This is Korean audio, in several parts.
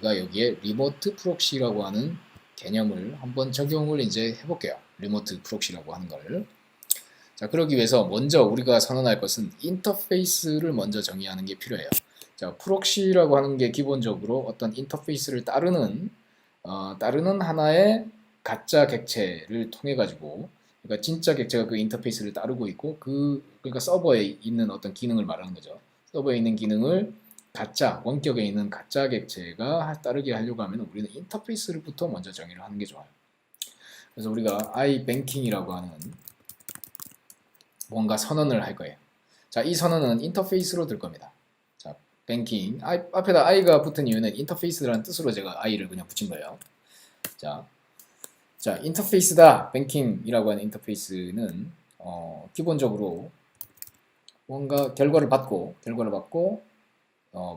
우리가 여기에 리모트 프록시라고 하는 개념을 한번 적용을 이제 해볼게요. 리모트 프록시라고 하는 걸. 자, 그러기 위해서 먼저 우리가 선언할 것은 인터페이스를 먼저 정의하는 게 필요해요. 자, 프록시라고 하는 게 기본적으로 어떤 인터페이스를 따르는 하나의 가짜 객체를 통해 가지고, 그러니까 진짜 객체가 그 인터페이스를 따르고 있고, 그러니까 서버에 있는 어떤 기능을 말하는 거죠. 서버에 있는 기능을 원격에 있는 가짜 객체가 따르게 하려고 하면 우리는 인터페이스부터 먼저 정의를 하는 게 좋아요. 그래서 우리가 iBanking이라고 하는 뭔가 선언을 할 거예요. 자, 이 선언은 인터페이스로 들 겁니다. 자, 뱅킹. 앞에다 i가 붙은 이유는 인터페이스라는 뜻으로 제가 i를 그냥 붙인 거예요. 자, 인터페이스다. 뱅킹이라고 하는 인터페이스는 기본적으로 뭔가 결과를 받고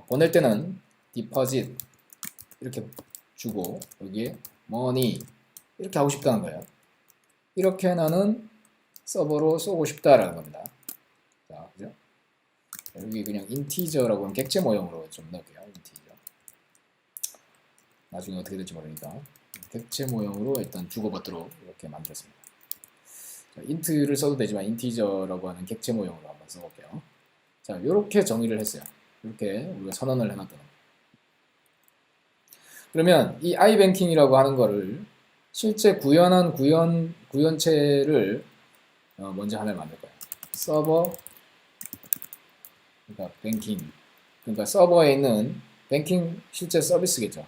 보낼 때는 deposit 이렇게 주고 여기에 money 이렇게 하고 싶다는 거예요. 이렇게 나는 서버로 쏘고 싶다라는 겁니다. 자, 그죠? 여기 그냥 인티저라고 하는 객체 모형으로 좀 넣을게요. 인티저. 나중에 어떻게 될지 모르니까 객체 모형으로 일단 주고받도록 이렇게 만들었습니다. 자, 인트를 써도 되지만 인티저라고 하는 객체 모형으로 한번 써볼게요. 자, 이렇게 정의를 했어요. 이렇게 우리가 선언을 해놨다는 거예요. 그러면 이 iBanking이라고 하는 거를 실제 구현한 구현체를 먼저 하나를 만들 거예요. 서버, 그러니까 뱅킹, 그러니까 서버에 있는 뱅킹 실제 서비스겠죠.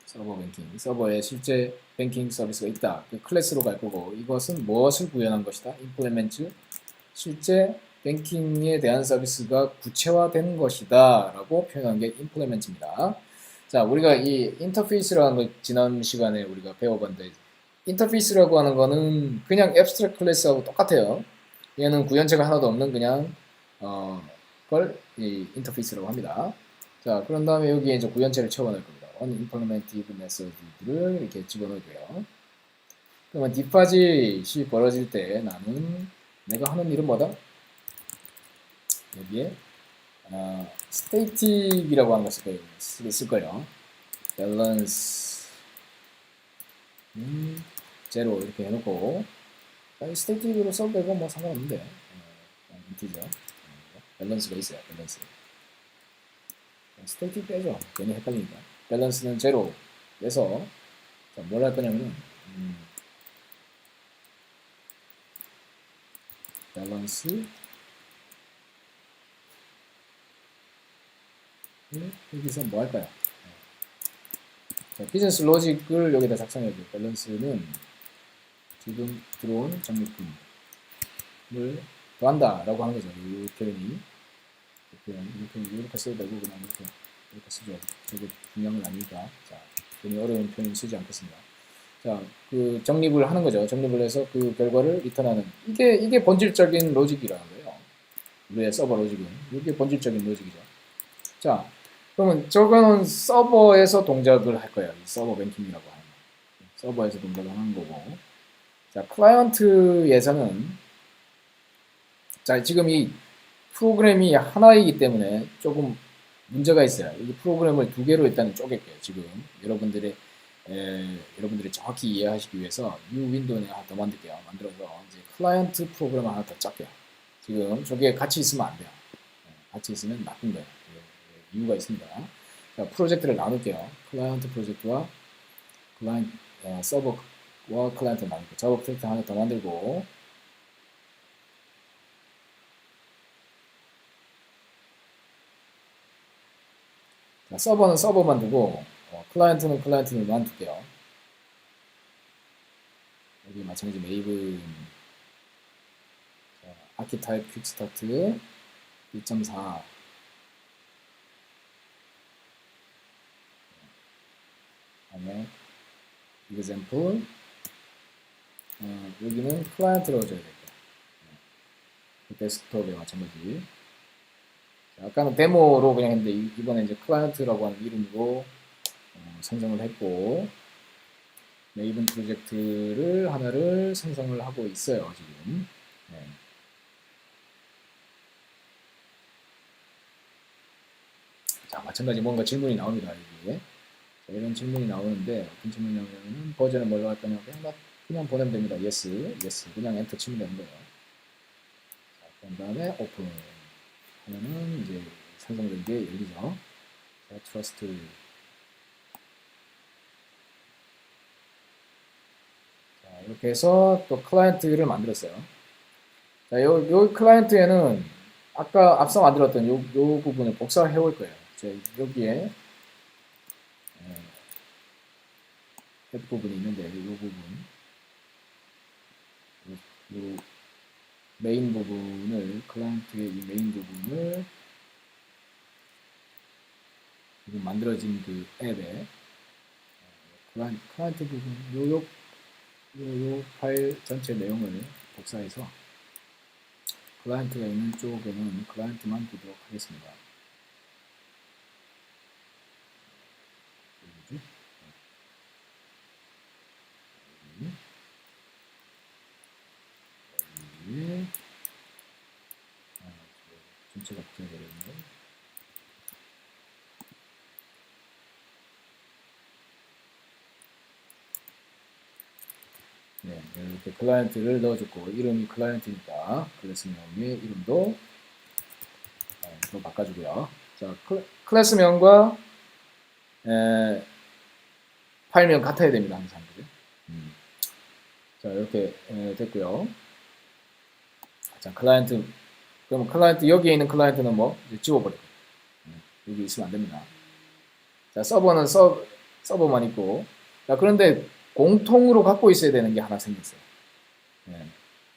서버 뱅킹, 서버에 실제 뱅킹 서비스가 있다. 그 클래스로 갈 거고, 이것은 무엇을 구현한 것이다? 임플리멘트, 실제 뱅킹에 대한 서비스가 구체화된 것이다 라고 표현한 게 임플리멘트입니다. 자, 우리가 이 인터페이스라는 걸 지난 시간에 우리가 배워봤는데, 인터페이스라고 하는 거는 그냥 앱스트랙트 클래스하고 똑같아요. 얘는 구현체가 하나도 없는 그냥 이 인터페이스라고 합니다. 자, 그런 다음에 여기에 이제 구현체를 채워넣을 겁니다. unimplemented method를 이렇게 집어넣고요. 그러면 디파짓이 벌어질 때 나는 내가 하는 일은 뭐다? 여기에 static이라고 하는 것을 쓸 거예요. balance 제로 이렇게 해놓고 static으로 써도 되고 뭐 상관없는데 인티저 밸런스가 있어요. 밸런스 static 빼죠. 괜히 헷갈리니까 밸런스는 제로에서 뭘 할 거냐면은 밸런스 여기서 뭐 할까요? 자, 비즈니스 로직을 여기다 작성해줘요. 밸런스는 지금 들어온 적립금을 더한다 라고 하는 거죠. 이 표현이 이렇게 써도 되고 그냥 이렇게 쓰죠. 되게 중요한 건 아니니까. 자, 괜히 어려운 표현 쓰지 않겠습니다. 자, 그 정립을 하는 거죠. 정립을 해서 그 결과를 리턴하는 이게 본질적인 로직이라는 거예요. 우리의 서버 로직은 이게 본질적인 로직이죠. 자, 그러면 저거는 서버에서 동작을 할 거예요. 이 서버 뱅킹이라고 하는 거. 서버에서 동작을 하는 거고. 자, 클라이언트에서는 자, 지금 이 프로그램이 하나이기 때문에 조금 문제가 있어요. 이 프로그램을 두 개로 일단 쪼갤게요. 지금 여러분들이 정확히 이해하시기 위해서 new 윈도우를 하나 더 만들게요. 만들어서 이제 클라이언트 프로그램을 하나 더 짰게요. 지금 저게 같이 있으면 안 돼요. 같이 있으면 나쁜 거예요. 이유가 있습니다. 자, 프로젝트를 나눌게요. 클라이언트 프로젝트와 서버와 클라이언트를 나눌게요. 자바 프로젝트 하나 더 만들고 자, 서버는 서버만 두고 클라이언트는 클라이언트만 둘게요. 여기 마찬가지 메이븐 아키타입 퀵스타트 2.4 다음에 example 여기는 클라이언트로 줘야 되겠다. 데스크톱에 마찬가지. 자, 아까는 데모로 그냥 했는데 이번에 이제 클라이언트라고 하는 이름으로 생성을 했고 메이븐 프로젝트를 하나를 생성을 하고 있어요. 지금. 네. 자, 마찬가지 뭔가 질문이 나옵니다. 여기에. 자, 이런 질문이 나오는데 어떤 질문이 나오냐면 버전을 뭘로 할 거냐 그냥 보내면 됩니다. yes, yes 그냥 엔터 치면 되는 거예요. 자, 그런 다음에 오픈 하면은 이제 생성된 게 열리죠. 자, 트러스트 자, 이렇게 해서 또 클라이언트를 만들었어요. 자, 요 클라이언트에는 아까 앞서 만들었던 요 부분을 복사해 올 거예요. 여기에 부분이 있는데 이 부분 이 메인 부분을 클라이언트의 이 메인 부분을 지금 만들어진 그 앱에 클라이언트 부분 요 파일 전체 내용을 복사해서 클라이언트가 있는 쪽에는 클라이언트만 두도록 하겠습니다. 여기 전체가 붙여야 되겠네요. 네, 이렇게 클라이언트를 넣어줬고 이름이 클라이언트니까 클래스명의 이름도 또 바꿔주고요. 자, 클래스명과 파일명 같아야 됩니다. 항상. 자, 이렇게 됐고요. 자, 클라이언트 그럼 클라이언트 여기에 있는 클라이언트는 뭐 이제 지워버리고 여기 있으면 안 됩니다. 자, 서버는 서버만 있고 자, 그런데 공통으로 갖고 있어야 되는 게 하나 생겼어요. 네.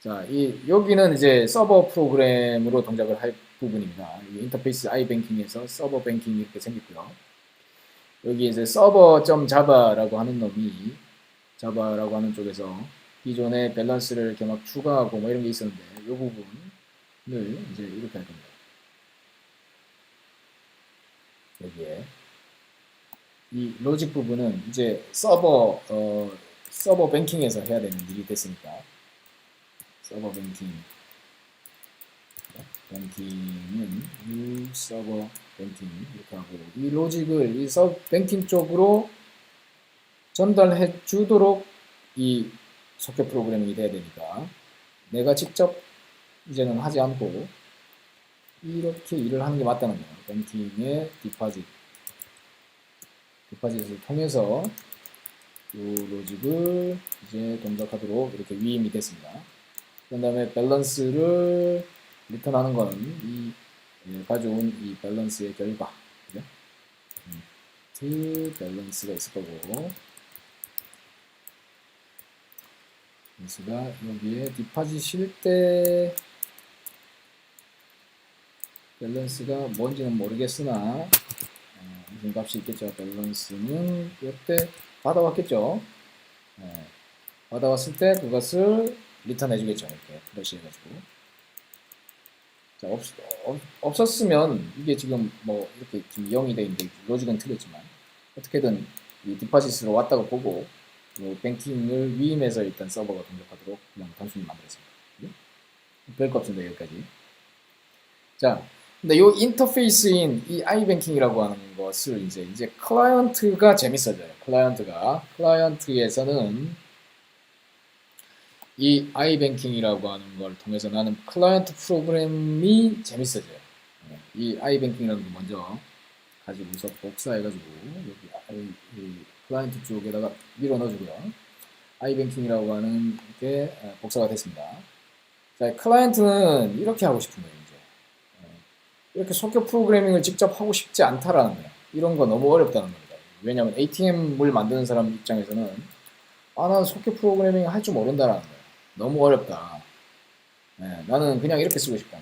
자, 여기는 이제 서버 프로그램으로 동작을 할 부분입니다. 인터페이스 iBanking에서 서버 뱅킹 이렇게 생겼고요. 여기 이제 server.java라고 하는 놈이 자바라고 하는 쪽에서 기존의 밸런스를 이렇게 막 추가하고 뭐 이런 게 있었는데 이 부분을 이제 이렇게 할 겁니다. 여기에 이 로직 부분은 이제 서버 뱅킹에서 해야 되는 일이 됐으니까 서버 뱅킹은 new 서버 뱅킹 이렇게 하고 이 로직을 이 서버 뱅킹 쪽으로 전달해 주도록 이 소켓 프로그래밍이 돼야 되니까 내가 직접 이제는 하지 않고 이렇게 일을 하는 게 맞다는 거예요. 뱅킹의 디파짓을 통해서 이 로직을 이제 동작하도록 이렇게 위임이 됐습니다. 그 다음에 밸런스를 리턴하는 거는 이 가져온 이 밸런스의 결과, 그죠? 밸런스가 있을 거고, 밸런스가 여기에 디파짓일 때 밸런스가 뭔지는 모르겠으나 무슨 값이 있겠죠. 밸런스는 이때 받아왔겠죠. 받아왔을 때 그것을 리턴해 주겠죠. 이렇게 플래시 해가지고. 자, 없었으면 이게 지금 뭐 이렇게 지금 0이 돼 있는데 로직은 틀렸지만 어떻게든 이 디파짓으로 왔다고 보고 뱅킹을 위임해서 일단 서버가 동작하도록 그냥 단순히 만들었습니다. 별거 없습니다. 여기까지. 자, 근데 이 인터페이스인 이 iBanking이라고 하는 것을 이제 클라이언트가 재밌어져요. 클라이언트에서는 이 iBanking이라고 하는 걸 통해서 나는 클라이언트 프로그램이 재밌어져요. 이 iBanking이라는 거 먼저 가지고서 복사해가지고 여기 클라이언트 쪽에다가 밀어 넣어주고요. iBanking이라고 하는 게 복사가 됐습니다. 자, 클라이언트는 이렇게 하고 싶은 거예요. 이렇게 소켓 프로그래밍을 직접 하고 싶지 않다라는 거예요. 이런 거 너무 어렵다는 겁니다. 왜냐하면 ATM을 만드는 사람 입장에서는 나는 소켓 프로그래밍 할 줄 모른다라는 거예요. 너무 어렵다. 나는 그냥 이렇게 쓰고 싶다.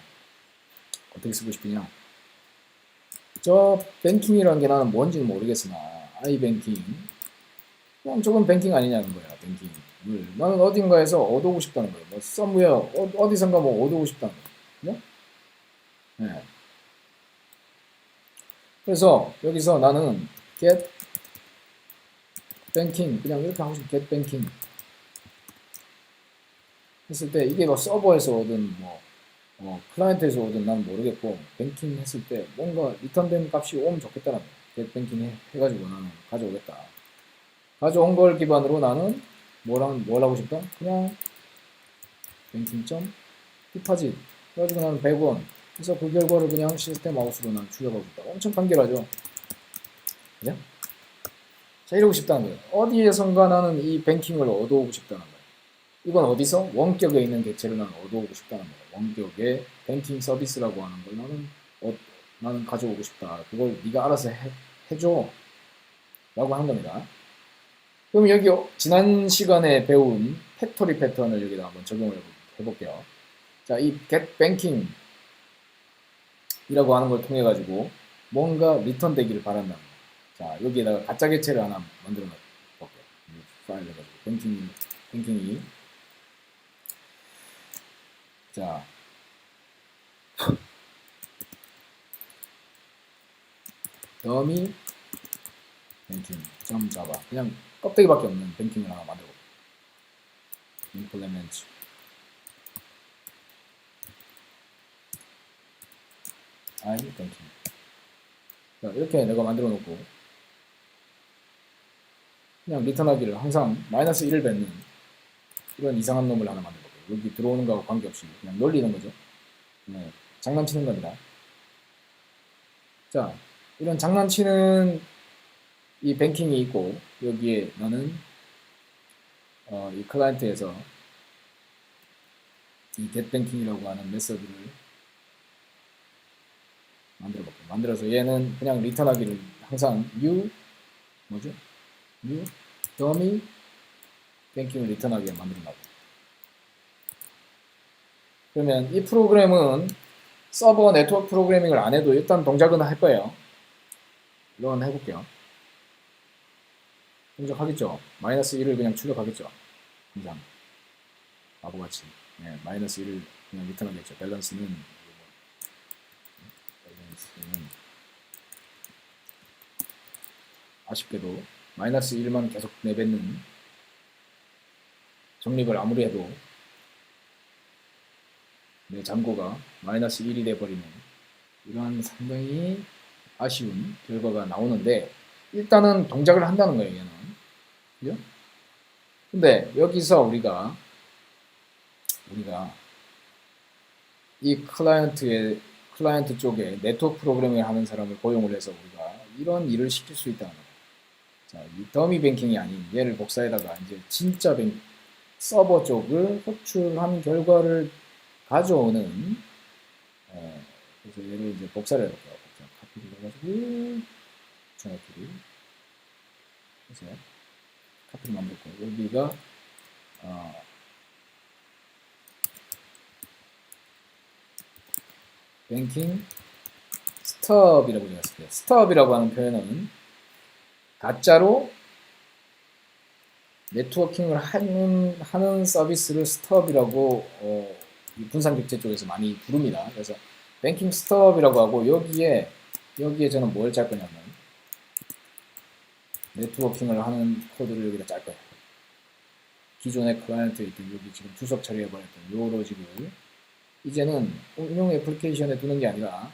어떻게 쓰고 싶으냐? 저 뱅킹이라는 게 나는 뭔지는 모르겠으나 iBanking 그냥 저건 뱅킹 아니냐는 거야. 뱅킹을 나는 어딘가에서 얻어오고 싶다는 거예요. 뭐 somewhere 어디선가 뭐 얻어오고 싶다는 거예요. 네. 그래서 여기서 나는 get banking 그냥 이렇게 하고 싶어. get banking 했을 때 이게 뭐 서버에서 얻은 뭐 클라이언트에서 오든 난 모르겠고 뱅킹 했을 때 뭔가 리턴된 값이 오면 좋겠다는 거야. get 뱅킹 해가지고 나는 가져오겠다. 가져온 걸 기반으로 나는 뭘 하고 싶다? 그냥 뱅킹점 디파짓 그래가지고 나는 100원 그래서 그 결과를 그냥 시스템 아웃으로 난 출력하고 싶다. 엄청 간결하죠. 그죠? 자, 이러고 싶다는 거예요. 어디에선가 나는 이 뱅킹을 얻어오고 싶다는 거예요. 이건 어디서? 원격에 있는 객체를 나는 얻어오고 싶다는 거예요. 원격의 뱅킹 서비스라고 하는 걸 나는 가져오고 싶다. 그걸 네가 알아서 해줘. 라고 하는 겁니다. 그럼 여기 지난 시간에 배운 팩토리 패턴을 여기다 한번 적용을 해볼게요. 자, 이 get banking 이라고 하는 걸 통해 가지고 뭔가 리턴 되기를 바란다. 자, 여기에다가 가짜 객체를 하나 만들어 볼게요. 파일 해가지고 뱅킹이 자 더미 뱅킹 점 자바 그냥 껍데기밖에 없는 뱅킹을 하나 만들어 볼게요. implement I 뱅킹 자, 이렇게 내가 만들어 놓고 그냥 리턴하기를 항상 마이너스 1을 뱉는 이런 이상한 놈을 하나 만들어 볼게요. 여기 들어오는 거하고 관계없이 그냥 놀리는 거죠. 네, 장난치는 겁니다. 자, 이런 장난치는 이 뱅킹이 있고 여기에 나는 이 클라이언트에서 이 getBanking이라고 하는 메서드를 만들어 볼게요. 만들어서 얘는 그냥 리턴하기를 항상 뭐죠? new dummy banking을 리턴하게 만든다고. 그러면 이 프로그램은 서버 네트워크 프로그래밍을 안 해도 일단 동작은 할 거예요. 런 해볼게요. 동작하겠죠? 마이너스 1을 그냥 출력하겠죠? 항상 바보같이 마이너스 1을 그냥 리턴하겠죠. 밸런스는 아쉽게도 마이너스 1만 계속 내뱉는 정립을 아무리 해도 내 잔고가 마이너스 1이 돼버리는 이러한 상당히 아쉬운 결과가 나오는데 일단은 동작을 한다는 거예요. 얘는. 그죠? 근데 여기서 우리가 이 클라이언트 쪽에 네트워크 프로그래밍을 하는 사람을 고용을 해서 우리가 이런 일을 시킬 수 있다는 거예요. 자, 이 더미 뱅킹이 아닌 얘를 복사에다가 이제 진짜 서버 쪽을 호출한 결과를 가져오는 그래서 얘를 이제 복사를 해볼게요. 카피를 해가지고 정확히를 해서 카피를 만들고 여기가 뱅킹 스톱이라고 적었을게요. 스톱이라고 하는 표현은 가짜로 네트워킹을 하는 서비스를 스톱이라고 분산 객체 쪽에서 많이 부릅니다. 그래서 뱅킹 스톱이라고 하고 여기에 저는 뭘 짤 거냐면 네트워킹을 하는 코드를 여기다 짤 거예요. 기존의 클라이언트에 있던 여기 지금 주석 처리해버렸던 요 로직을 이제는 응용 애플리케이션에 두는 게 아니라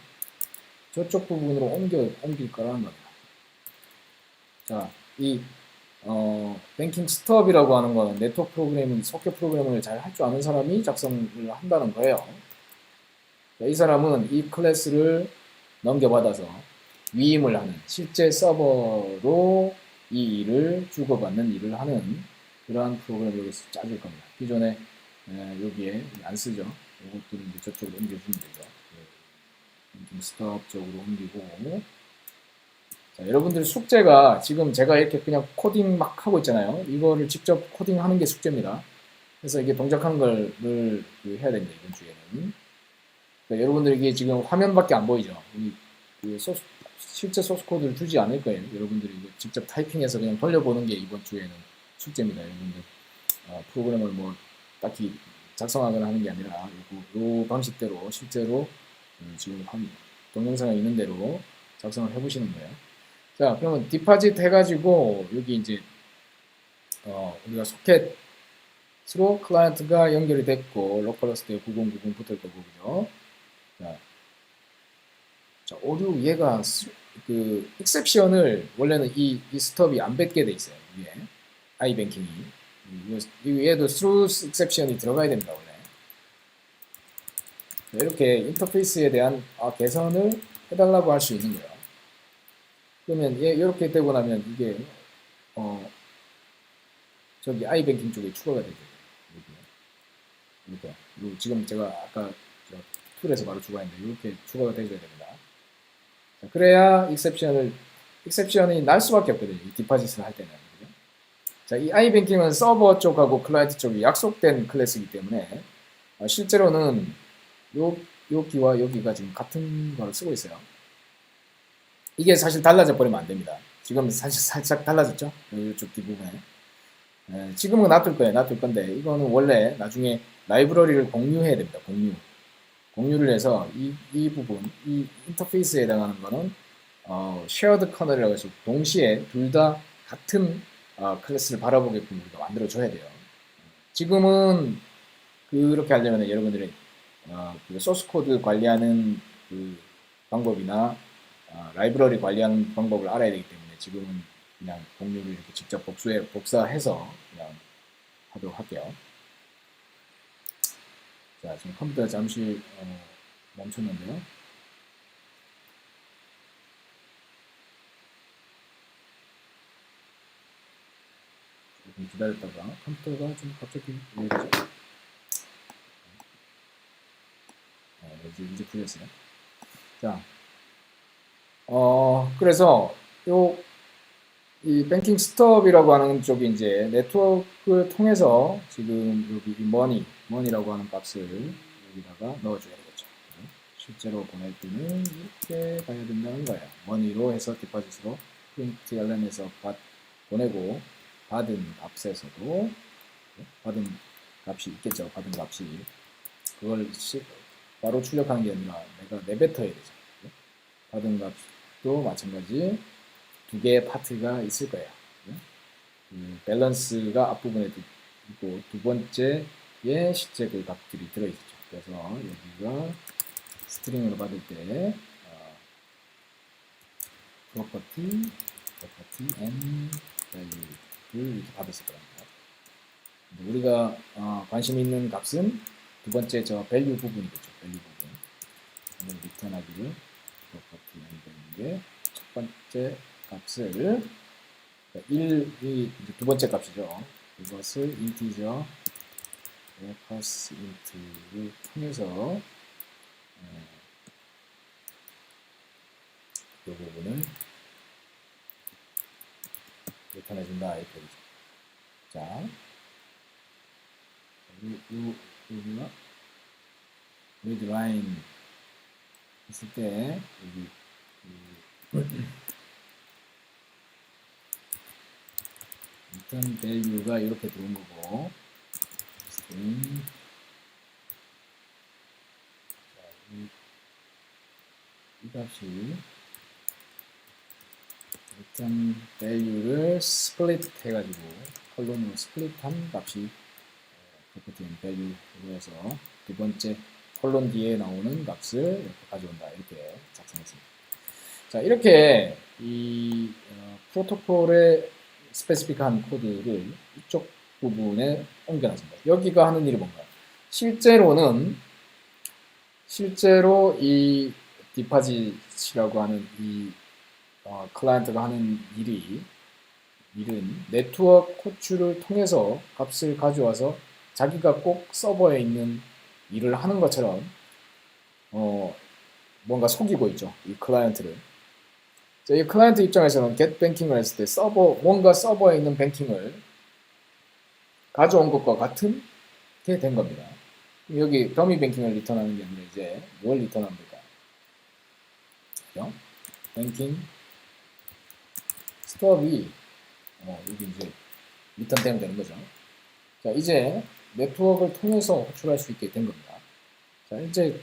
저쪽 부분으로 옮길 거라는 겁니다. 자, 이 뱅킹 스톱이라고 하는 거는 네트워크 프로그래밍, 소켓 프로그래밍을 잘 할 줄 아는 사람이 작성을 한다는 거예요. 자, 이 사람은 이 클래스를 넘겨받아서 위임을 하는 실제 서버로 이 일을 주고받는 일을 하는 그러한 프로그램을 여기서 짜줄 겁니다. 기존에 여기에 안 쓰죠. 이것들은 이제 저쪽으로 옮겨주면 되죠. 뱅킹 스톱 쪽으로 옮기고 자, 여러분들 숙제가 지금 제가 이렇게 그냥 코딩 막 하고 있잖아요. 이거를 직접 코딩하는 게 숙제입니다. 그래서 이게 동작하는 걸 해야 됩니다. 이번 주에는. 그러니까 여러분들에게 지금 화면밖에 안 보이죠. 실제 소스 코드를 주지 않을 거예요. 여러분들이 직접 타이핑해서 그냥 돌려보는 게 이번 주에는 숙제입니다. 여러분들 프로그램을 뭐 딱히 작성하거나 하는 게 아니라 요 방식대로 실제로 지금 동영상에 있는 대로 작성을 해보시는 거예요. 자, 그러면 디파짓 해가지고 여기 이제 우리가 소켓 서로 클라이언트가 연결이 됐고 로컬호스트에 9090 붙을 거고 그죠? 자, 오류 얘가 그 exception을 원래는 이 스톱이 안 뱉게 돼 있어요. 위에 iBanking이 얘도 through exception이 들어가야 됩니다. 원래 이렇게 인터페이스에 대한 개선을 해달라고 할 수 있는 거예요. 그러면 얘 이렇게 되고 나면 이게 저기 iBanking 쪽에 추가가 되죠. 이렇게 지금 제가 아까 툴에서 바로 추가했는데 이렇게 추가가 되어야 됩니다. 자, 그래야 익셉션이 날 수밖에 없거든요. 이 디파짓을 할 때는. 그죠? 자, 이 iBanking은 서버 쪽하고 클라이언트 쪽이 약속된 클래스이기 때문에 실제로는 여기와 여기가 지금 같은 걸 쓰고 있어요. 이게 사실 달라져 버리면 안 됩니다. 지금 사실 살짝 달라졌죠? 이쪽 뒷부분에. 지금은 놔둘 거예요. 놔둘 건데 이거는 원래 나중에 라이브러리를 공유해야 됩니다. 공유를 해서 이 부분, 이 인터페이스에 해당하는 거는 shared kernel이라고 해서 동시에 둘 다 같은 클래스를 바라보게끔 우리가 만들어줘야 돼요. 지금은 그렇게 하려면 여러분들이 그 소스 코드 관리하는 그 방법이나 라이브러리 관리하는 방법을 알아야 되기 때문에 지금은 그냥 공유를 이렇게 직접 복사해서 그냥 하도록 할게요. 자, 지금 컴퓨터 잠시 멈췄는데요. 조금 기다렸다가 컴퓨터가 좀 갑자기 왜 이러죠? 이제 풀렸어요. 자, 그래서 이 뱅킹 스톱이라고 하는 쪽이 이제 네트워크를 통해서 지금 여기 머니라고 하는 값을 여기다가 넣어줘야 되겠죠. 실제로 보낼 때는 이렇게 가야 된다는 거예요. 머니로 해서 디파짓으로 프린트 ln에서 보내고 받은 값에서도 받은 값이 있겠죠. 받은 값이 그걸 바로 출력하는 게 아니라 내가 내뱉어야 되죠. 받은 값도 마찬가지 두 개의 파트가 있을 거예요. 밸런스가 앞부분에 있고 두 번째에 실제 그 값들이 들어있죠. 그래서 여기가 스트링으로 받을 때 property and value를 이렇게 받았을 겁니다. 우리가 관심 있는 값은 두 번째 저 value 부분이겠죠. value 부분. 오늘 리턴하기를 property and value의 첫 번째 값을 1이 두 번째 값이죠. 이것을 인티저 pass int를 통해서 이 부분을 나타내준다 이렇게 되죠. 자, 여기가 read line 했을 때 여기 return value가 이렇게 들어온 거고 string 이 값이 return value를 split 해가지고 컬론으로 스플릿한 값이 property and value로 해서 두 번째 컬론 뒤에 나오는 값을 이렇게 가져온다 이렇게 작성했습니다. 자, 이렇게 이 프로토콜의 스페시픽한 코드를 이쪽 부분에 옮겨놨습니다. 여기가 하는 일이 뭔가요? 실제로 이 디파짓이라고 하는 이 클라이언트가 하는 일은 네트워크 호출을 통해서 값을 가져와서 자기가 꼭 서버에 있는 일을 하는 것처럼 뭔가 속이고 있죠. 이 클라이언트를. 자, 이 클라이언트 입장에서는 get banking을 했을 때 뭔가 서버에 있는 뱅킹을 가져온 것과 같은 게 된 겁니다. 여기 더미 뱅킹을 리턴하는 게 아니라 이제 뭘 리턴합니까? 그죠? 뱅킹 스톱이 여기 이제 리턴되면 되는 거죠. 자, 이제 네트워크를 통해서 호출할 수 있게 된 겁니다. 자, 이제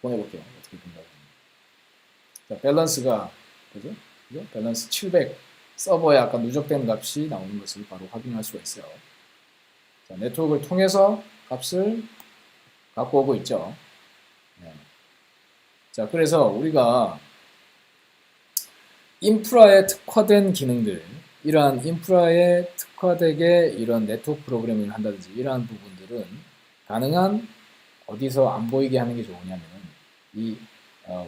보내볼게요. 어떻게 된가요? 자, 밸런스가 그죠? 밸런스 700 서버에 아까 누적된 값이 나오는 것을 바로 확인할 수가 있어요. 자, 네트워크를 통해서 값을 갖고 오고 있죠. 네. 자, 그래서 우리가 인프라에 특화된 기능들, 이러한 인프라에 특화되게 이런 네트워크 프로그래밍을 한다든지 이러한 부분들은 가능한 어디서 안 보이게 하는 게 좋으냐면 이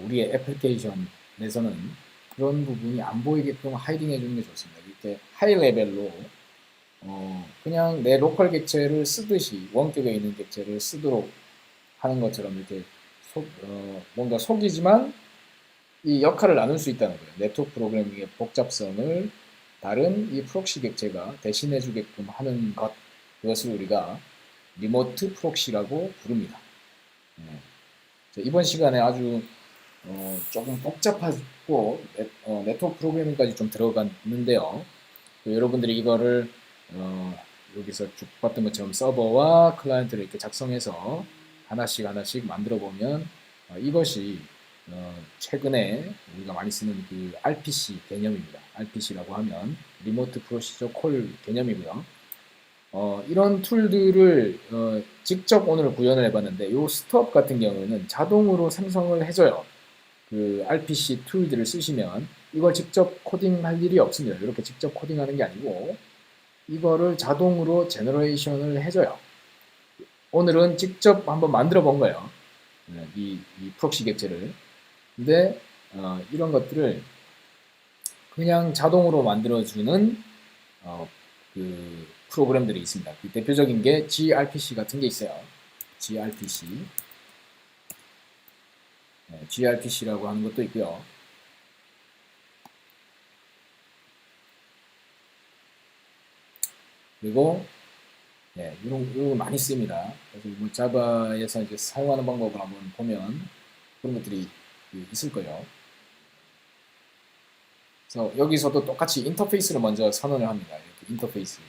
우리의 애플리케이션에서는 그런 부분이 안 보이게끔 하이딩 해주는 게 좋습니다. 이렇게 하이 레벨로 그냥 내 로컬 객체를 쓰듯이 원격에 있는 객체를 쓰도록 하는 것처럼 이렇게 뭔가 속이지만 이 역할을 나눌 수 있다는 거예요. 네트워크 프로그래밍의 복잡성을 다른 이 프록시 객체가 대신해 주게끔 하는 것, 그것을 우리가 리모트 프록시라고 부릅니다. 이번 시간에 아주 조금 복잡하고 네트워크 프로그래밍까지 좀 들어갔는데요. 여러분들이 이거를 여기서 쭉 봤던 것처럼 서버와 클라이언트를 이렇게 작성해서 하나씩 만들어 보면 이것이 최근에 우리가 많이 쓰는 그 RPC 개념입니다. RPC라고 하면 리모트 프로시저 콜 개념이고요. 이런 툴들을 직접 오늘 구현을 해봤는데 이 스톱 같은 경우는 자동으로 생성을 해줘요. 그 RPC 툴들을 쓰시면 이걸 직접 코딩할 일이 없습니다. 이렇게 직접 코딩하는 게 아니고 이거를 자동으로 제너레이션을 해줘요. 오늘은 직접 한번 만들어 본 거예요. 이 프록시 객체를. 근데 이런 것들을 그냥 자동으로 만들어주는 그 프로그램들이 있습니다. 그 대표적인 게 gRPC 같은 게 있어요. gRPC. gRPC라고 하는 것도 있고요. 그리고 이런 거 많이 씁니다. 그래서 뭐 자바에서 이제 사용하는 방법을 한번 보면 그런 것들이 있을 거예요. 그래서 여기서도 똑같이 인터페이스를 먼저 선언을 합니다. 이렇게 인터페이스.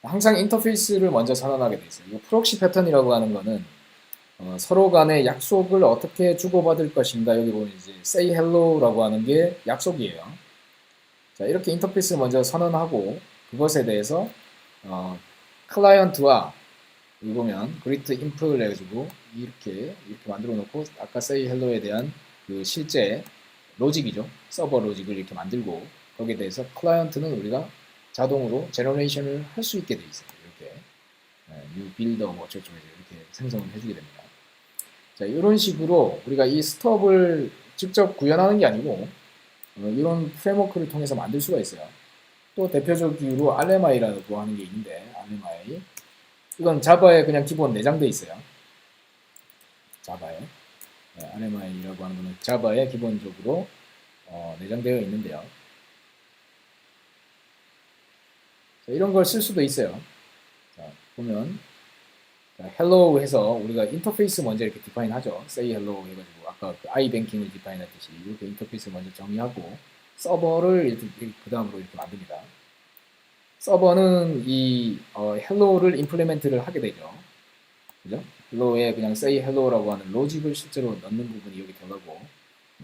항상 인터페이스를 먼저 선언하게 돼 있어요. 이 프록시 패턴이라고 하는 거는 서로 간의 약속을 어떻게 주고받을 것인가. 여기 보면 이제 say hello라고 하는 게 약속이에요. 자, 이렇게 인터페이스를 먼저 선언하고 그것에 대해서 클라이언트와 여기 보면 그리트 인프를 해가지고 이렇게 만들어 놓고 아까 say hello에 대한 그 실제 로직이죠. 서버 로직을 이렇게 만들고 거기에 대해서 클라이언트는 우리가 자동으로 제너레이션을 할 수 있게 돼 있어요. 이렇게 new builder 뭐 어쩌고 이렇게 생성을 해주게 됩니다. 자, 이런 식으로 우리가 이 스톱을 직접 구현하는 게 아니고 이런 프레임워크를 통해서 만들 수가 있어요. 또 대표적으로 RMI라고 하는 게 있는데 RMI 이건 자바에 그냥 기본 내장되어 있어요. 자바에 RMI라고 하는 거는 자바에 기본적으로 내장되어 있는데요. 자, 이런 걸 쓸 수도 있어요. 자, 보면 hello 해서 우리가 인터페이스 먼저 이렇게 디파인 하죠. say hello 해가지고 아까 그 iBanking을 디파인 했듯이 이렇게 인터페이스 먼저 정의하고 서버를 이렇게 그 다음으로 이렇게 만듭니다. 서버는 이 hello를 임플리멘트를 하게 되죠. 그죠? hello에 그냥 say hello라고 하는 로직을 실제로 넣는 부분이 여기 들어가고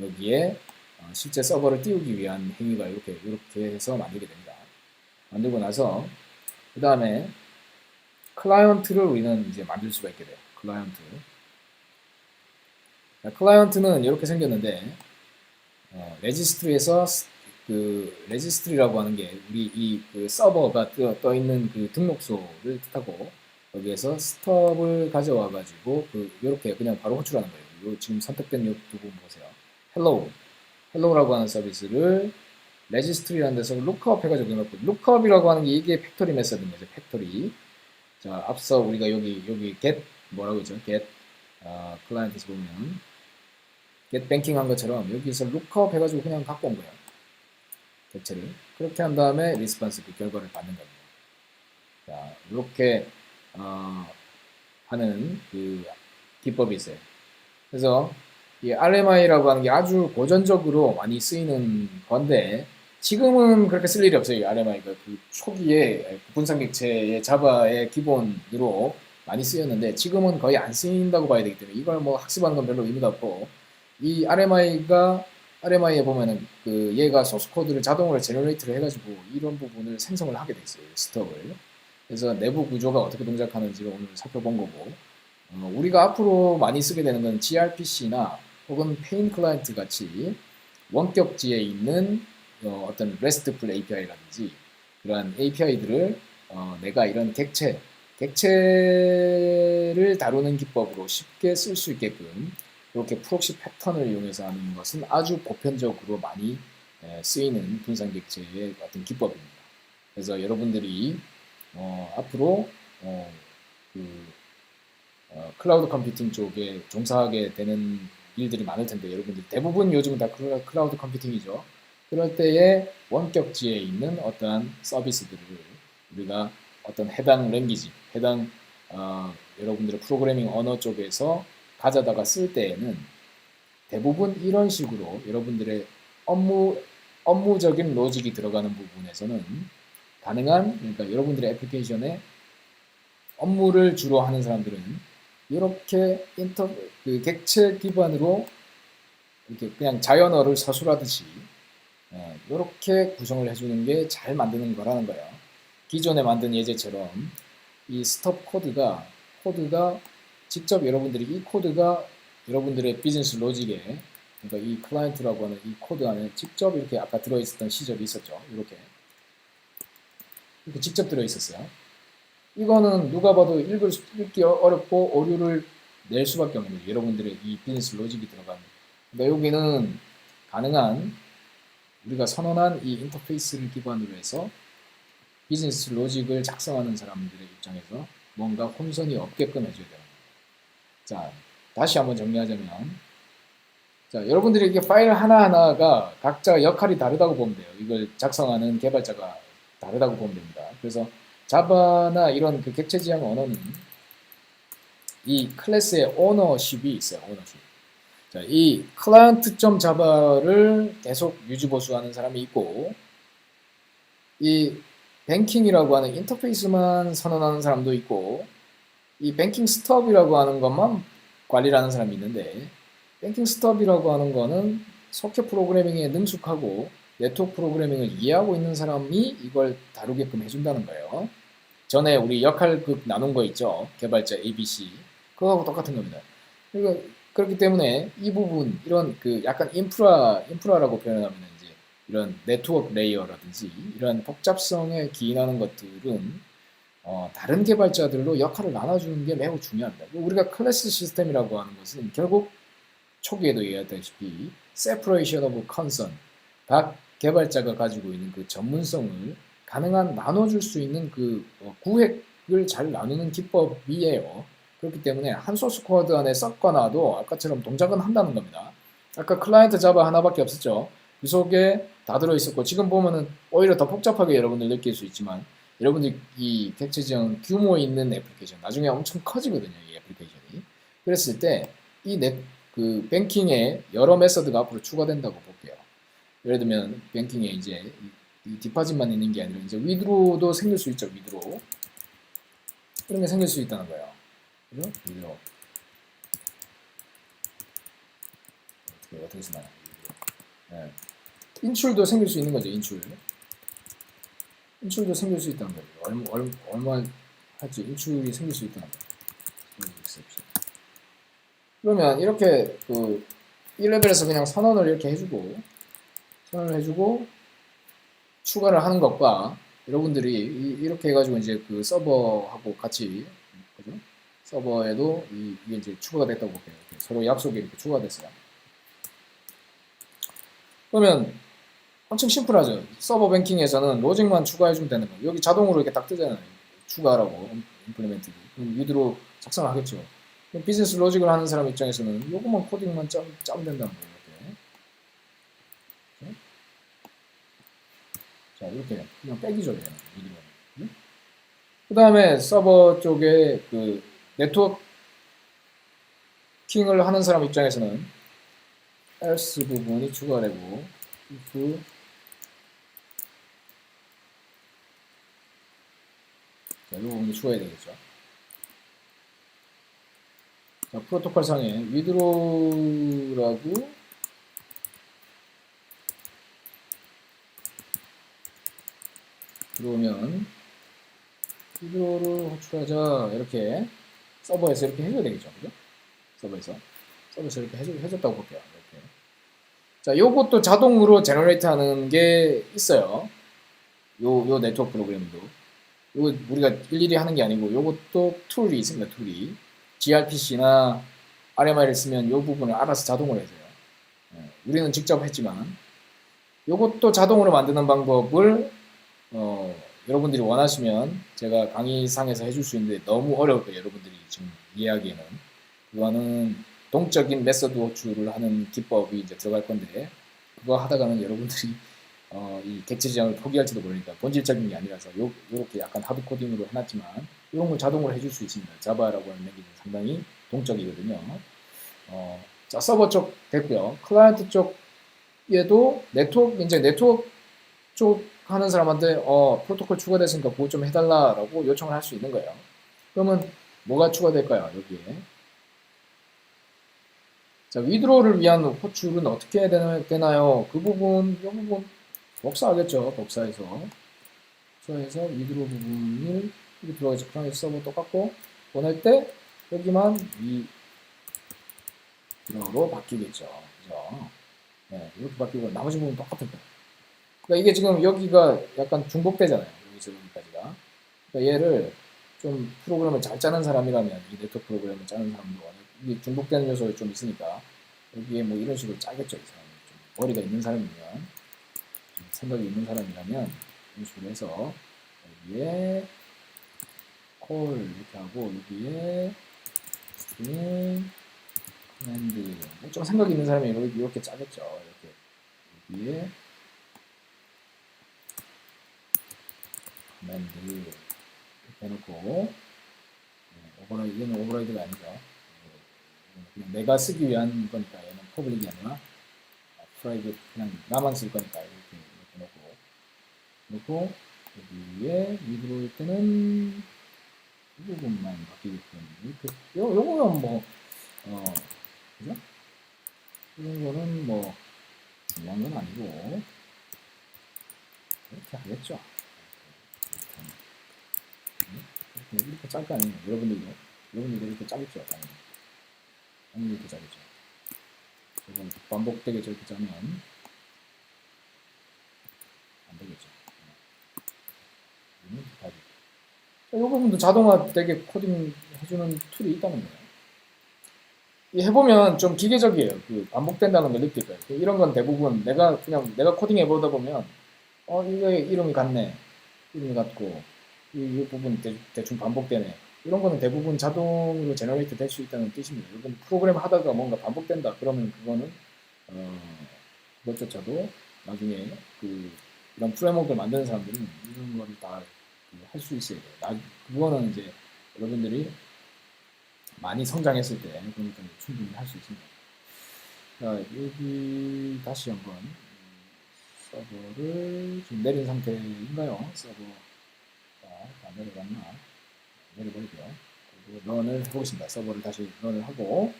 여기에 실제 서버를 띄우기 위한 행위가 이렇게 해서 만들게 됩니다. 만들고 나서 그 다음에 클라이언트를 우리는 이제 만들 수가 있게 돼요. 클라이언트. 자, 클라이언트는 이렇게 생겼는데 레지스트리에서 그 레지스트리라고 하는 게 우리 그 서버가 떠 있는 그 등록소를 뜻하고 여기에서 스톱을 가져와 가지고 이렇게 그냥 바로 호출하는 거예요. 요 지금 선택된 이 부분 보세요. hello라고 하는 서비스를 레지스트리라는 데서 lookup 해가지고 넣고 lookup이라고 하는 게 이게 팩토리 메서드인 거죠. 팩토리. 자, 앞서 우리가 여기 get 뭐라고 했죠? get 클라이언트에서 보면 get banking 한 것처럼 여기서 lookup 해가지고 그냥 갖고 온 거예요. 객체를. 그렇게 한 다음에 리스폰스 그 결과를 받는 겁니다. 자, 이렇게 하는 그 기법이 있어요. 그래서 이 RMI라고 하는 게 아주 고전적으로 많이 쓰이는 건데 지금은 그렇게 쓸 일이 없어요. 이 RMI가 그 초기에 분산객체의 자바의 기본으로 많이 쓰였는데 지금은 거의 안 쓰인다고 봐야 되기 때문에 이걸 뭐 학습하는 건 별로 의미가 없고 이 RMI에 보면은 얘가 소스 코드를 자동으로 제너레이트를 해가지고 이런 부분을 생성을 하게 돼 있어요. 스톱을. 그래서 내부 구조가 어떻게 동작하는지를 오늘 살펴본 거고, 우리가 앞으로 많이 쓰게 되는 건 gRPC나 혹은 페인 클라이언트 같이 원격지에 있는 어떤 RESTful API라든지 그러한 API들을 내가 이런 객체를 다루는 기법으로 쉽게 쓸 수 있게끔 이렇게 프록시 패턴을 이용해서 하는 것은 아주 보편적으로 많이 쓰이는 분산 객체의 어떤 기법입니다. 그래서 여러분들이 앞으로 그 클라우드 컴퓨팅 쪽에 종사하게 되는 일들이 많을 텐데 여러분들 대부분 요즘은 다 클라우드 컴퓨팅이죠. 그럴 때에 원격지에 있는 어떠한 서비스들을 우리가 어떤 해당 랭귀지, 해당 여러분들의 프로그래밍 언어 쪽에서 가져다가 쓸 때에는 대부분 이런 식으로 여러분들의 업무적인 로직이 들어가는 부분에서는 가능한, 그러니까 여러분들의 애플리케이션에 업무를 주로 하는 사람들은 이렇게 그 객체 기반으로 이렇게 그냥 자연어를 서술하듯이 이렇게 구성을 해주는 게 잘 만드는 거라는 거예요. 기존에 만든 예제처럼 이 스톱 코드가 직접 여러분들이 이 코드가 여러분들의 비즈니스 로직에, 그러니까 이 클라이언트라고 하는 이 코드 안에 직접 이렇게 아까 들어있었던 시절이 있었죠. 이렇게 직접 들어있었어요. 이거는 누가 봐도 읽기 어렵고 오류를 낼 수밖에 없는 거죠. 여러분들의 이 비즈니스 로직이 들어가는. 근데 여기는 가능한 우리가 선언한 이 인터페이스를 기반으로 해서 비즈니스 로직을 작성하는 사람들의 입장에서 뭔가 혼선이 없게끔 해줘야 되는 거예요. 자, 다시 한번 정리하자면, 자, 여러분들이 이게 파일 하나하나가 각자 역할이 다르다고 보면 돼요. 이걸 작성하는 개발자가 다르다고 보면 됩니다. 그래서 자바나 이런 그 객체 지향 언어는 이 클래스의 오너십이 있어요. 오너십. 자, 이 클라이언트.자바를 계속 유지보수하는 사람이 있고, 이 뱅킹이라고 하는 인터페이스만 선언하는 사람도 있고, 이 뱅킹 스톱이라고 하는 것만 관리를 하는 사람이 있는데, 뱅킹 스톱이라고 하는 거는 소켓 프로그래밍에 능숙하고 네트워크 프로그래밍을 이해하고 있는 사람이 이걸 다루게끔 해준다는 거예요. 전에 우리 역할극 나눈 거 있죠. 개발자 ABC. 그거하고 똑같은 겁니다. 그러니까 그렇기 때문에 이 부분, 이런 그 약간 인프라라고 표현하면 이제 이런 네트워크 레이어라든지 이런 복잡성에 기인하는 것들은 다른 개발자들로 역할을 나눠주는 게 매우 중요합니다. 우리가 클래스 시스템이라고 하는 것은 결국 초기에도 얘기했다시피 separation of concern, 각 개발자가 가지고 있는 그 전문성을 가능한 나눠줄 수 있는 그 구획을 잘 나누는 기법이에요. 그렇기 때문에 한 소스 코드 안에 섞어놔도 아까처럼 동작은 한다는 겁니다. 아까 클라이언트 자바 하나밖에 없었죠. 그 속에 다 들어있었고 지금 보면은 오히려 더 복잡하게 여러분들 느낄 수 있지만 여러분들 이 객체 지형 규모 있는 애플리케이션 나중에 엄청 커지거든요. 이 애플리케이션이. 그랬을 때 이 그 뱅킹에 여러 메서드가 앞으로 추가된다고 볼게요. 예를 들면 뱅킹에 이제 이 디파짓만 있는 게 아니라 이제 위드로도 생길 수 있죠. 위드로 이런 게 생길 수 있다는 거예요. 그죠? 위드로 어떻게 쓰나요? 네. 인출도 생길 수 있는 거죠. 인출도 생길 수 있다는 거예요. 얼마 할지 인출이 생길 수 있다는 거예요. 그러면 이렇게 그 1레벨에서 그냥 선언을 이렇게 해주고 추가를 하는 것과 여러분들이 이렇게 해가지고 이제 그 서버하고 같이 그죠? 서버에도 이게 이제 추가가 됐다고 볼게요. 서로 약속이 이렇게 추가됐어요. 그러면 엄청 심플하죠. 서버 뱅킹에서는 로직만 추가해주면 되는 거예요. 여기 자동으로 이렇게 딱 뜨잖아요. 추가하라고 임플리멘트. 그럼 위드로 작성을 하겠죠. 비즈니스 로직을 하는 사람 입장에서는 요것만 코딩만 짜면 된다는 거예요. 이렇게. 자, 이렇게 그냥 빼기죠. 위드로. 그 다음에 서버 쪽에 그 네트워킹을 하는 사람 입장에서는 else 부분이 추가되고 if 자, 이 부분이 추가해야 되겠죠. 자, 프로토콜 상에 withdraw라고 들어오면 위드로를 호출하자. 이렇게 서버에서 이렇게 해줘야 되겠죠. 그죠? 서버에서 이렇게 해줬다고 볼게요. 이렇게. 자, 요것도 자동으로 제너레이트 하는 게 있어요. 요 네트워크 프로그램도. 요거 우리가 일일이 하는 게 아니고 요것도 툴이 있습니다. 툴이. gRPC나 RMI를 쓰면 요 부분을 알아서 자동으로 해줘요. 우리는 직접 했지만 요것도 자동으로 만드는 방법을 여러분들이 원하시면 제가 강의상에서 해줄 수 있는데 너무 어려울 거예요. 여러분들이 지금 이해하기에는. 그거는 동적인 메소드 호출을 하는 기법이 이제 들어갈 건데 그거 하다가는 여러분들이 이 객체 지정을 포기할지도 모르니까 본질적인 게 아니라서 요렇게 약간 하드 코딩으로 해놨지만 이런 걸 자동으로 해줄 수 있습니다. 자바라고 하는 랭귀지는 상당히 동적이거든요. 자, 서버 쪽 됐고요. 클라이언트 쪽에도 이제 네트워크 쪽 하는 사람한테 프로토콜 추가됐으니까 그거 좀 해달라라고 요청을 할 수 있는 거예요. 그러면 뭐가 추가될까요? 여기에. 자, 위드로를 위한 호출은 어떻게 해야 되나요? 이 부분 복사하겠죠. 복사해서 위드로 부분을 여기 들어가서 클라이언트 서버 똑같고 보낼 때 여기만 위드로로 바뀌겠죠. 그죠? 네, 이렇게 바뀌고 나머지 부분 똑같을 거예요. 그러니까 이게 지금 여기가 약간 중복되잖아요. 여기서 여기까지가. 그러니까 얘를 좀 프로그램을 잘 짜는 사람이라면 이 네트워크 프로그램을 짜는 사람도 이게 중복되는 요소가 좀 있으니까 여기에 뭐 이런 식으로 짜겠죠. 이 사람이 좀 머리가 있는 사람이면 좀 생각이 있는 사람이라면 이런 식으로 해서 여기에 콜 이렇게 하고 여기에 스트링 커맨드 좀 생각 있는 사람이 이렇게 짜겠죠. 이렇게 여기에 커맨드 이렇게 해놓고 오버라이드, 얘는 오버라이드가 아니죠. 그냥 내가 쓰기 위한 거니까 얘는 퍼블릭이 아니라 프라이빗 그냥 나만 쓸 거니까 이렇게 놓고 여기에 위드로일 때는 이 부분만 바뀌게끔 이렇게 요거는 뭐 그죠? 이런 거는 뭐 중요한 건 아니고 이렇게 하겠죠. 이렇게 짤 거 아니에요. 여러분들도 이렇게 짜겠죠. 당연히 이렇게 짜겠죠. 이건 반복되게 저렇게 짜면 안 되겠죠. 이 부분도 자동화 되게 코딩 해주는 툴이 있다는 거예요. 해보면 좀 기계적이에요. 그 반복된다는 걸 느낄 거예요. 이런 건 대부분 내가 코딩 해보다 보면 이게 이름이 같네. 이름이 같고 이 부분 대충 반복되네. 이런 거는 대부분 자동으로 제너레이트 될 수 있다는 뜻입니다. 여러분 프로그램 하다가 뭔가 반복된다. 그러면 그거는 그것조차도 나중에 이런 프레임워크를 만드는 사람들은 이런 거를 다 할 수 있어야 돼요. 그거는 이제 여러분들이 많이 성장했을 때 그러니까 충분히 할 수 있습니다. 자, 여기 다시 한번 서버를 지금 내린 상태인가요? 서버가 다 내려갔나? 내려버리고요. 그리고 런을 해보겠습니다. 서버를 다시 런을 하고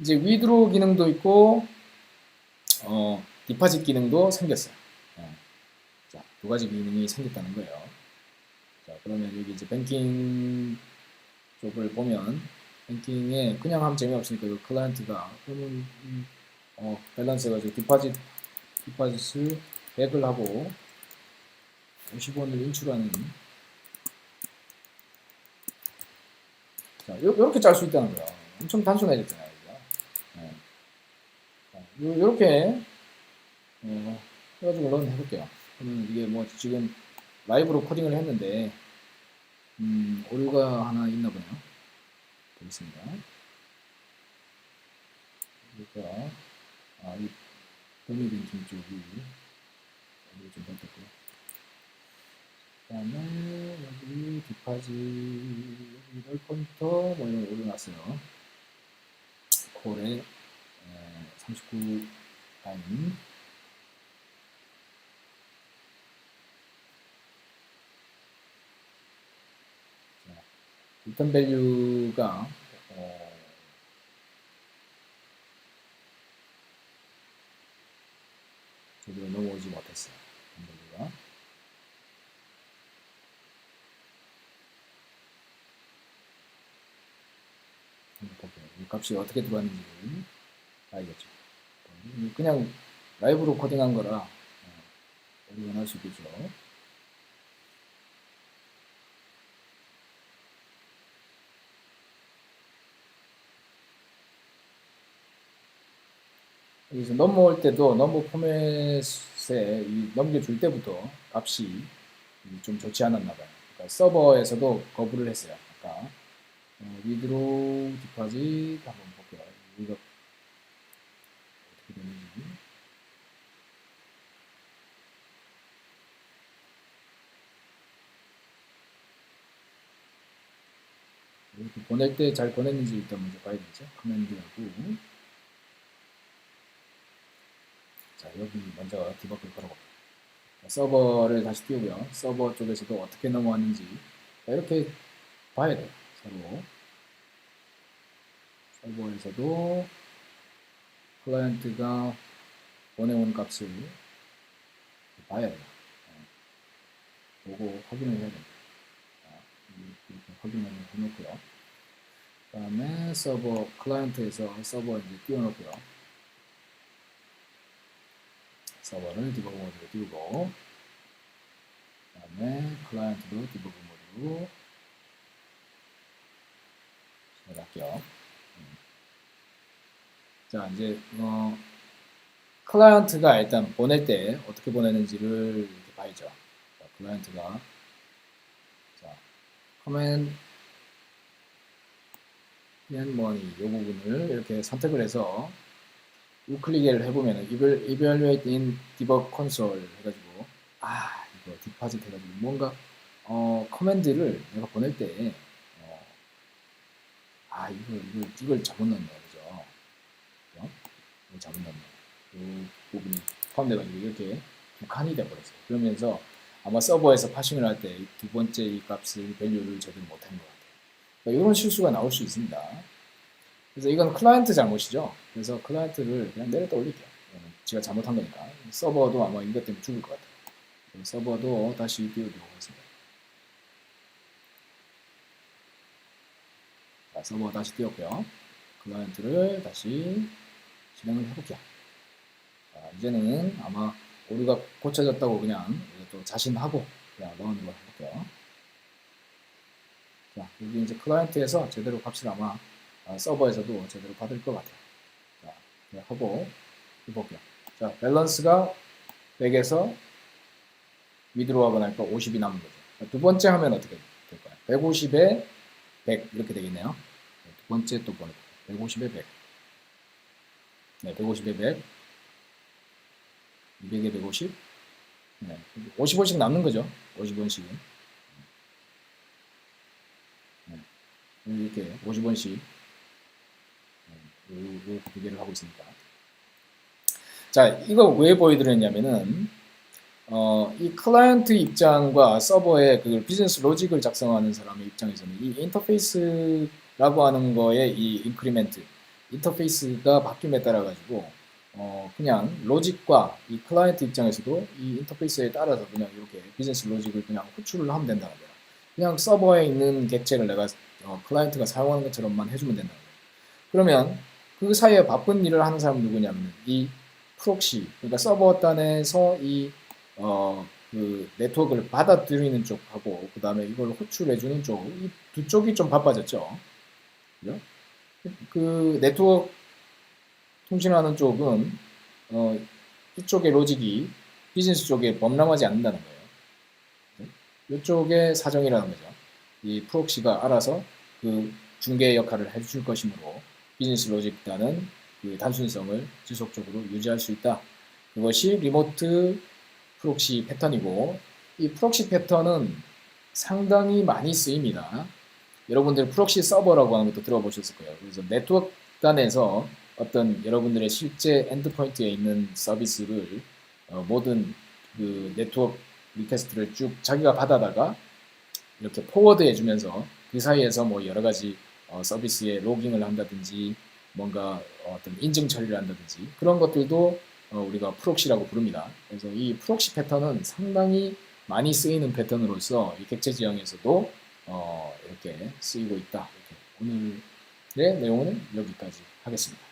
이제 위드로 기능도 있고 디파짓 기능도 생겼어요. 자, 두 가지 기능이 생겼다는 거예요. 자, 그러면 여기 이제 뱅킹 쪽을 보면 뱅킹에 그냥 하면 재미없으니까 이 클라이언트가 그러면 밸런스 해가지고 디파짓을 100을 하고 50원을 인출하는 자, 요렇게 짤 수 있다는 거야. 엄청 단순해졌잖아요. 네. 요렇게 해가지고 런 해볼게요. 그러면 이게 뭐 지금 라이브로 코딩을 했는데 오류가 하나 있나 보네요. 보겠습니다. 그러니까 이 도미 뱅킹 쪽이 오류 좀 바뀌었고요. 그 다음에 여기 디파지 여기 널 포인터 뭐 이런 거 올려놨어요. 콜에 39 라인 리턴 밸류가 제대로 넘어오지 못했어요. 리턴 밸류가 값이 어떻게 들어왔는지 봐야겠죠. 그냥 라이브로 코딩한 거라 어디가 날 수 있겠죠. 여기서 넘어올 때도 넘버 포맷에 넘겨줄 때부터 값이 좀 좋지 않았나 봐요. 그러니까 서버에서도 거부를 했어요. 아까 위드로우 디파짓 한번 볼게요. 이거 어떻게 되는지. 이렇게 보낼 때 잘 보냈는지 일단 먼저 봐야 되죠. 커맨드하고. 자, 여기 먼저 디버그를 걸어볼게요. 서버를 다시 띄우고요. 서버 쪽에서도 어떻게 넘어왔는지 이렇게 봐야 돼요. 서로. 서버에서도 클라이언트가 보내온 값을 봐야 돼요. 보고 확인을 해야 됩니다. 이렇게 확인을 해놓고요. 그 다음에 서버, 클라이언트에서 서버 이제 띄워놓고요. 서버를 디버그 모드로 띄우고, 그 다음에 클라이언트도 디버그 모드로 시작할게요. 자, 이제, 클라이언트가 일단 보낼 때 어떻게 보내는지를 이렇게 봐야죠. 자, 클라이언트가, 자, 커맨드 머니 이 부분을 이렇게 선택을 해서 우클릭을 해보면 evaluate in debug console 해가지고 이거 디파짓 해가지고 뭔가 커맨드를 내가 보낼 때 이걸 잘못 넣었네 그죠? 이걸 잘못 넣었네. 이 부분이 포함돼가지고 이렇게 두 칸이 돼버렸어요. 그러면서 아마 서버에서 파싱을 할 때 두 번째 이 값을 밸류를 제대로 못한 것 같아요. 그러니까 이런 실수가 나올 수 있습니다. 그래서 이건 클라이언트 잘못이죠. 그래서 클라이언트를 그냥 내렸다 올릴게요. 제가 잘못한 거니까. 서버도 아마 이것 때문에 죽을 것 같아요. 서버도 다시 띄워두도록 하겠습니다. 자, 서버 다시 띄웠고요. 클라이언트를 다시 실행을 해볼게요. 자, 이제는 아마 오류가 고쳐졌다고 그냥 또 자신하고 그냥 넣는 걸 해볼게요. 자, 여기 이제 클라이언트에서 제대로 값을 아마 서버에서도 제대로 받을 것 같아요. 자, 그냥 하고 해볼게요. 자, 밸런스가 100에서 위드로우 하고 나니까 50이 남은 거죠. 자, 두 번째 하면 어떻게 될까요? 150에 100 이렇게 되겠네요. 두 번째 또 보내볼게요. 150에 100. 네, 150에 100. 200에 150. 네, 50원씩 남는 거죠. 50원씩. 네, 이렇게 50원씩 이렇게 비교를 하고 있습니다. 자, 이거 왜 보여드렸냐면은 이 클라이언트 입장과 서버의 그 비즈니스 로직을 작성하는 사람의 입장에서는 이 인터페이스라고 하는 거에 이 인크리멘트 인터페이스가 바뀜에 따라 가지고 그냥 로직과 이 클라이언트 입장에서도 이 인터페이스에 따라서 그냥 이렇게 비즈니스 로직을 그냥 호출을 하면 된다는 거예요. 그냥 서버에 있는 객체를 내가 클라이언트가 사용하는 것처럼만 해주면 된다는 거예요. 그러면 그 사이에 바쁜 일을 하는 사람은 누구냐면 이 프록시, 그러니까 서버 단에서 그 네트워크를 받아들이는 쪽하고 그 다음에 이걸 호출해주는 쪽, 이 두 쪽이 좀 바빠졌죠. 그죠? 그 네트워크 통신하는 쪽은 이쪽의 로직이 비즈니스 쪽에 범람하지 않는다는 거예요. 이쪽의 사정이라는 거죠. 이 프록시가 알아서 그 중개 역할을 해줄 것이므로 비즈니스 로직과는 그 단순성을 지속적으로 유지할 수 있다. 그것이 리모트 프록시 패턴이고 이 프록시 패턴은 상당히 많이 쓰입니다. 여러분들 프록시 서버라고 하는 것도 들어보셨을 거예요. 그래서 네트워크 단에서 어떤 여러분들의 실제 엔드포인트에 있는 서비스를 모든 그 네트워크 리퀘스트를 쭉 자기가 받아다가 이렇게 포워드 해주면서 그 사이에서 뭐 여러 가지 서비스에 로깅을 한다든지 뭔가 어떤 인증 처리를 한다든지 그런 것들도 우리가 프록시라고 부릅니다. 그래서 이 프록시 패턴은 상당히 많이 쓰이는 패턴으로서 이 객체 지형에서도 이렇게 쓰이고 있다. 이렇게 오늘 내용은 여기까지 하겠습니다.